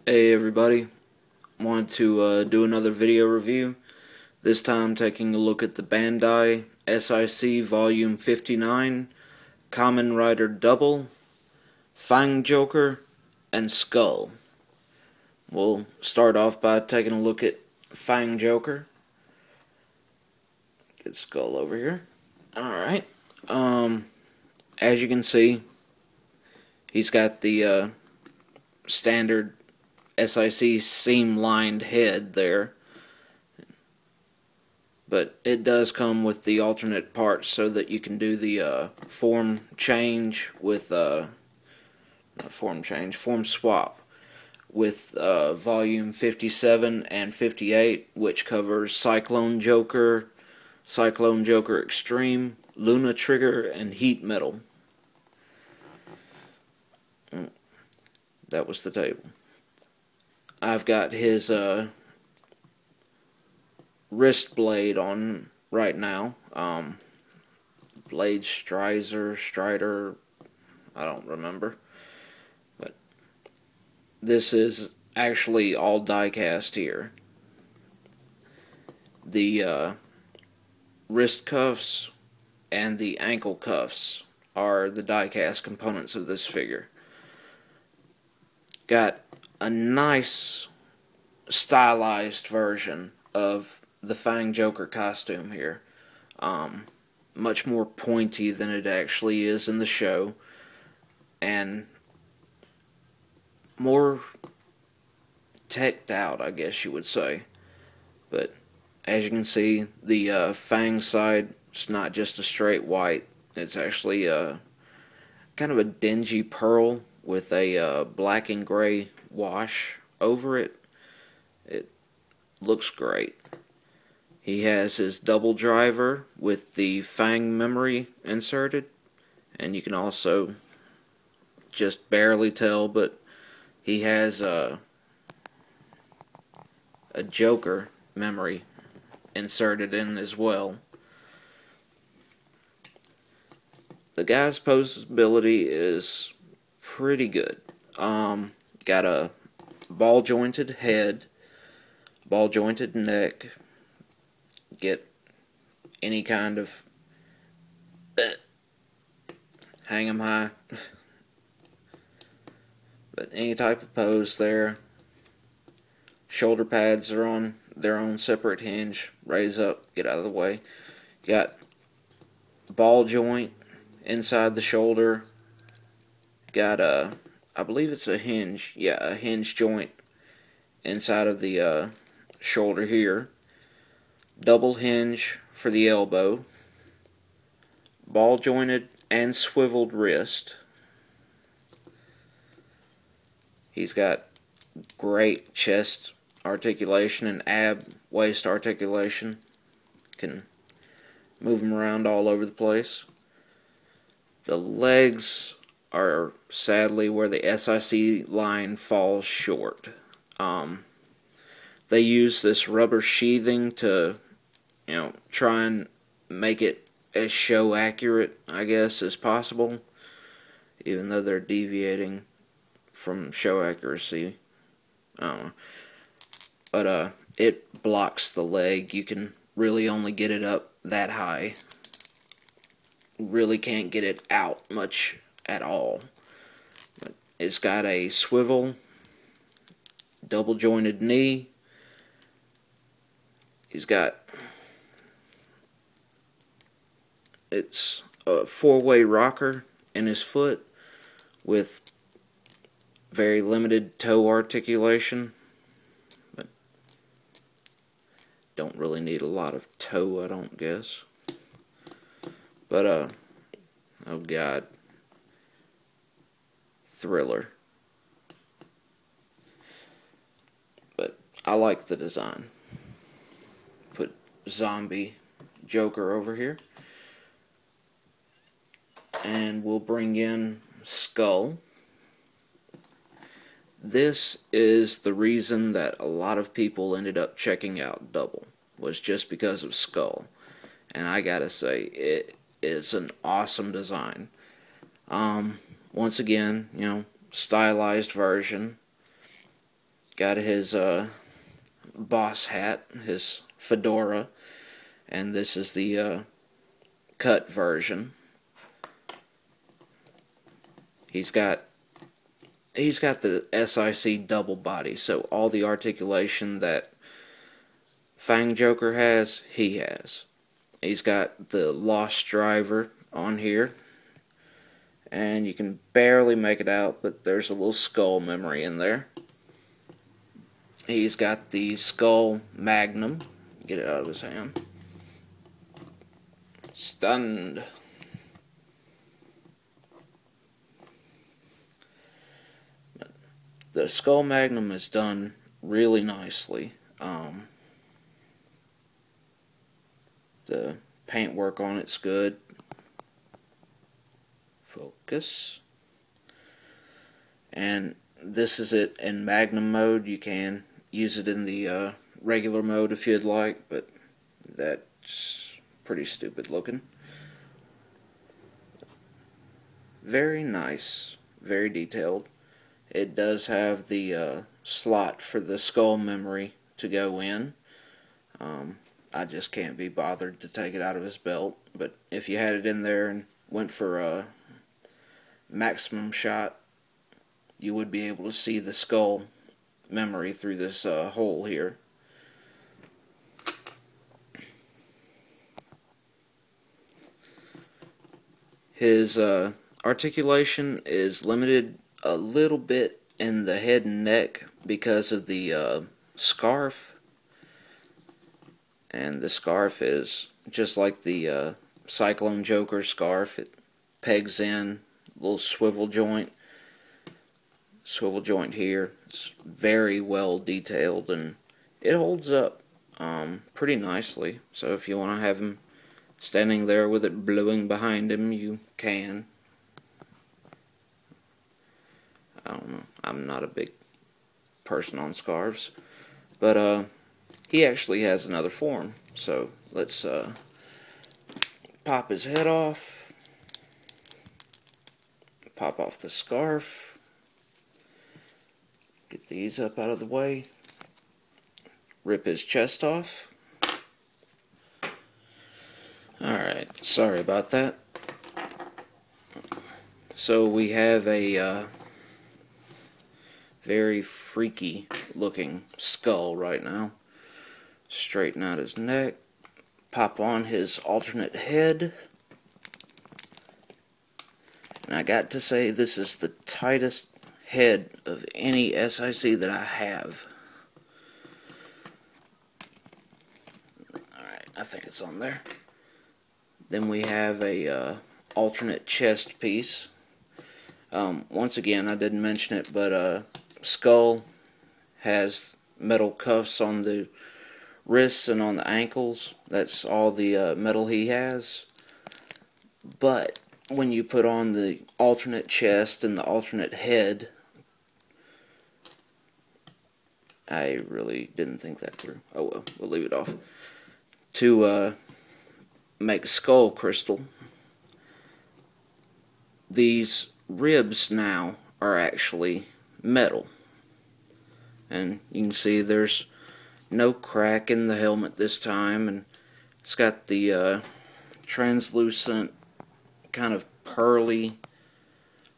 Hey everybody, wanted to do another video review, this time taking a look at the Bandai SIC Volume 59, Kamen Rider Double, Fangjoker, and Skull. We'll start off by taking a look at Fangjoker. Get Skull over here. Alright, as you can see, he's got the standard SIC seam-lined head there, but it does come with the alternate parts so that you can do the form change with form swap with volume 57 and 58, which covers Cyclone Joker, Cyclone Joker Extreme, Luna Trigger, and Heat Metal. That was the table. I've got his wrist blade on right now. Blade Strider, I don't remember. But this is actually all die cast here. The wrist cuffs and the ankle cuffs are the die cast components of this figure. Got a nice stylized version of the Fangjoker costume here. Much more pointy than it actually is in the show, and more teched out, I guess you would say. But as you can see, the Fang side is not just a straight white, it's actually kind of a dingy pearl with a black and gray wash over it. It looks great. He has his double driver with the Fang memory inserted, and you can also just barely tell, but he has a Joker memory inserted in as well. The guy's posability is pretty good. Got a ball jointed head, ball jointed neck. Get any kind of hang 'em high, but any type of pose there. Shoulder pads are on their own separate hinge. Raise up, get out of the way. Got ball joint inside the shoulder. Got I believe it's a hinge. Yeah, a hinge joint inside of the shoulder here. Double hinge for the elbow. Ball jointed and swiveled wrist. He's got great chest articulation and ab waist articulation. Can move him around all over the place. The legs are sadly where the SIC line falls short. They use this rubber sheathing to, try and make it as show accurate, I guess, as possible, even though they're deviating from show accuracy. I don't know. But it blocks the leg. You can really only get it up that high. Really can't get it out much at all. But it's got a swivel, double jointed knee. He's got, it's a four-way rocker in his foot with very limited toe articulation, but don't really need a lot of toe, I don't guess. But oh god, Thriller. But I like the design. Put Zombie Joker over here, and we'll bring in Skull. This is the reason that a lot of people ended up checking out Double, was just because of Skull. And I gotta say, it is an awesome design. Once again, stylized version. got his boss hat, his fedora, and this is the cut version. He's got the SIC double body, so all the articulation that Fangjoker has, he has. He's got the Lost Driver on here, and you can barely make it out, but there's a little skull memory in there. He's got the skull Magnum. Get it out of his hand. Stunned. The skull Magnum is done really nicely. The paintwork on it's good. Focus. And this is it in Magnum mode. You can use it in the regular mode if you'd like, but that's pretty stupid looking. Very nice, very detailed. It does have the slot for the skull memory to go in. I just can't be bothered to take it out of his belt, but if you had it in there and went for a maximum shot, you would be able to see the skull memory through this hole here. His articulation is limited a little bit in the head and neck because of the scarf. And the scarf is just like the Cyclone Joker scarf. It pegs in, a little swivel joint here. It's very well detailed, and it holds up pretty nicely. So if you want to have him standing there with it blowing behind him, you can. I don't know. I'm not a big person on scarves, but he actually has another form. So let's pop his head off, pop off the scarf, get these up out of the way, rip his chest off. Alright, sorry about that. So we have a very freaky looking skull right now. Straighten out his neck, pop on his alternate head, and I got to say this is the tightest head of any SIC that I have. Alright, I think it's on there. Then we have a alternate chest piece. Once again, I didn't mention it, but skull has metal cuffs on the wrists and on the ankles. That's all the metal he has. But when you put on the alternate chest and the alternate head, I really didn't think that through. Oh well, we'll leave it off. To make skull crystal, these ribs now are actually metal. And you can see there's no crack in the helmet this time, and it's got the translucent kind of pearly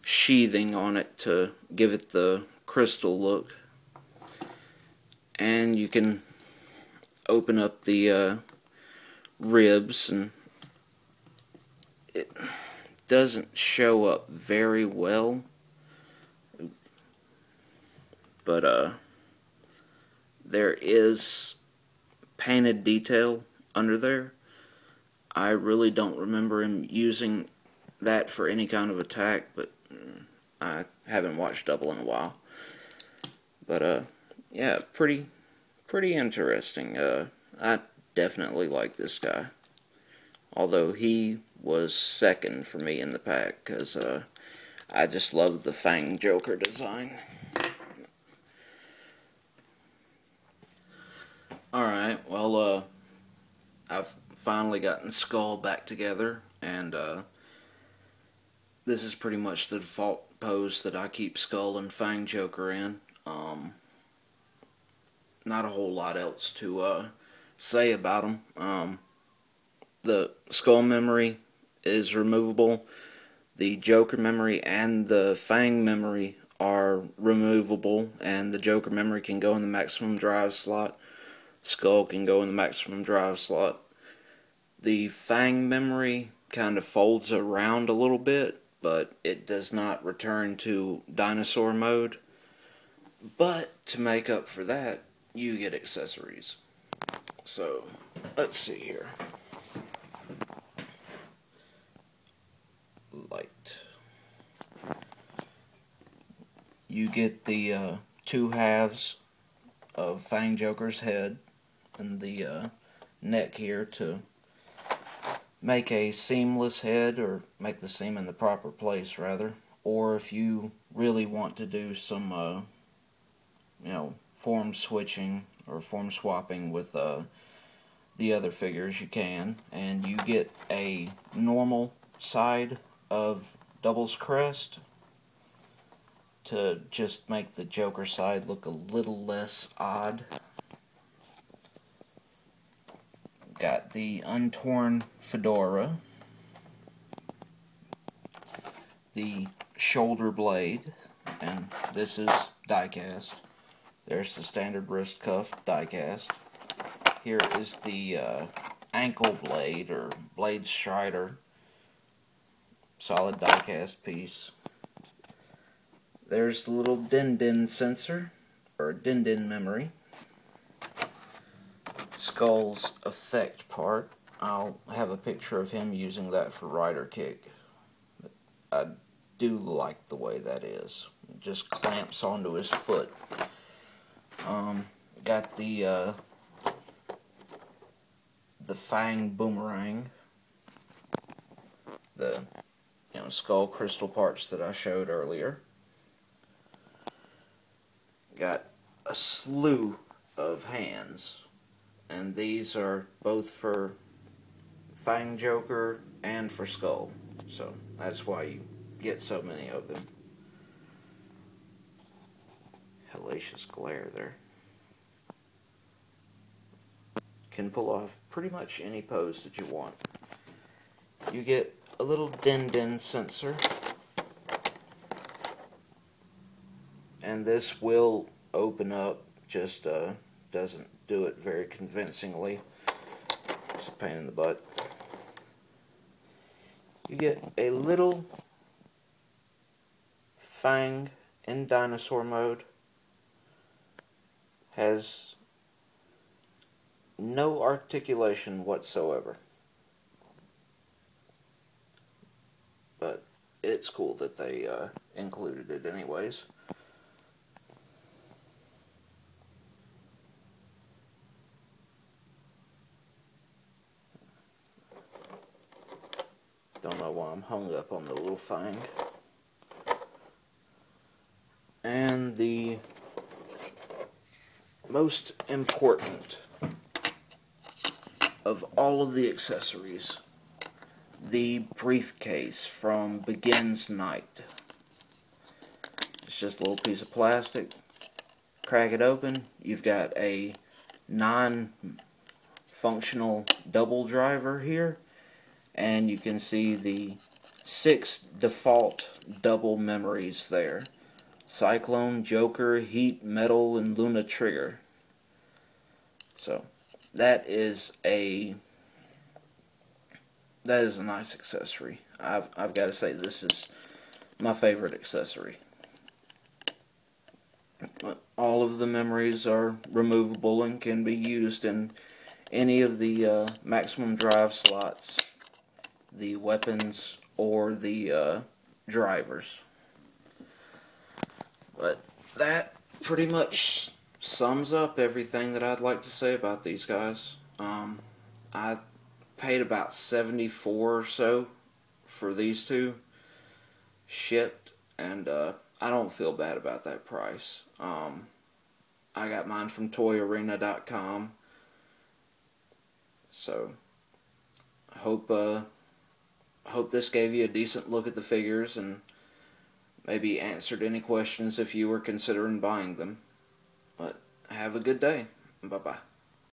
sheathing on it to give it the crystal look. And you can open up the ribs, and it doesn't show up very well, but there is painted detail under there. I really don't remember him using that for any kind of attack, but I haven't watched Double in a while. But yeah, pretty interesting. I definitely like this guy, although he was second for me in the pack because I just love the Fangjoker design. Alright, well, I've finally gotten Skull back together, and this is pretty much the default pose that I keep Skull and Fangjoker in. not a whole lot else to say about them. The skull memory is removable. The Joker memory and the Fang memory are removable, and the Joker memory can go in the maximum drive slot. Skull can go in the maximum drive slot. The Fang memory kind of folds around a little bit, but it does not return to dinosaur mode. But to make up for that, you get accessories. So, let's see here. Light. You get the 2 halves of Fangjoker's head and the neck here to make a seamless head, or make the seam in the proper place rather. Or if you really want to do some form switching or form swapping with the other figures, you can. And you get a normal side of Double's crest to just make the Joker side look a little less odd. Got the untorn fedora, the shoulder blade, and this is die-cast. There's the standard wrist cuff, die-cast. Here is the ankle blade, or blade strider, solid die-cast piece. There's the little din-din sensor, or din-din memory. Skull's effect part. I'll have a picture of him using that for rider kick. I do like the way that is. It just clamps onto his foot. Got the Fang boomerang. The skull crystal parts that I showed earlier. Got a slew of hands, and these are both for Fangjoker and for Skull, so that's why you get so many of them. Hellacious glare there. Can pull off pretty much any pose that you want. You get a little din-din sensor, and this will open up, just doesn't do it very convincingly. It's a pain in the butt. You get a little Fang in dinosaur mode. Has no articulation whatsoever. But it's cool that they included it anyways. Don't know why I'm hung up on the little Fang. And the most important of all of the accessories, the briefcase from Begins Night. It's just a little piece of plastic. Crack it open. You've got a non-functional double driver here, and you can see the 6 default double memories there. Cyclone, Joker, Heat, Metal, and Luna Trigger. So that is a nice accessory. I've got to say, this is my favorite accessory. All of the memories are removable and can be used in any of the maximum drive slots, the weapons, or the drivers. But that pretty much sums up everything that I'd like to say about these guys. I paid about $74 or so for these two, shipped, and I don't feel bad about that price. I got mine from toyarena.com, so I hope this gave you a decent look at the figures and maybe answered any questions if you were considering buying them. But have have a good day. Bye bye.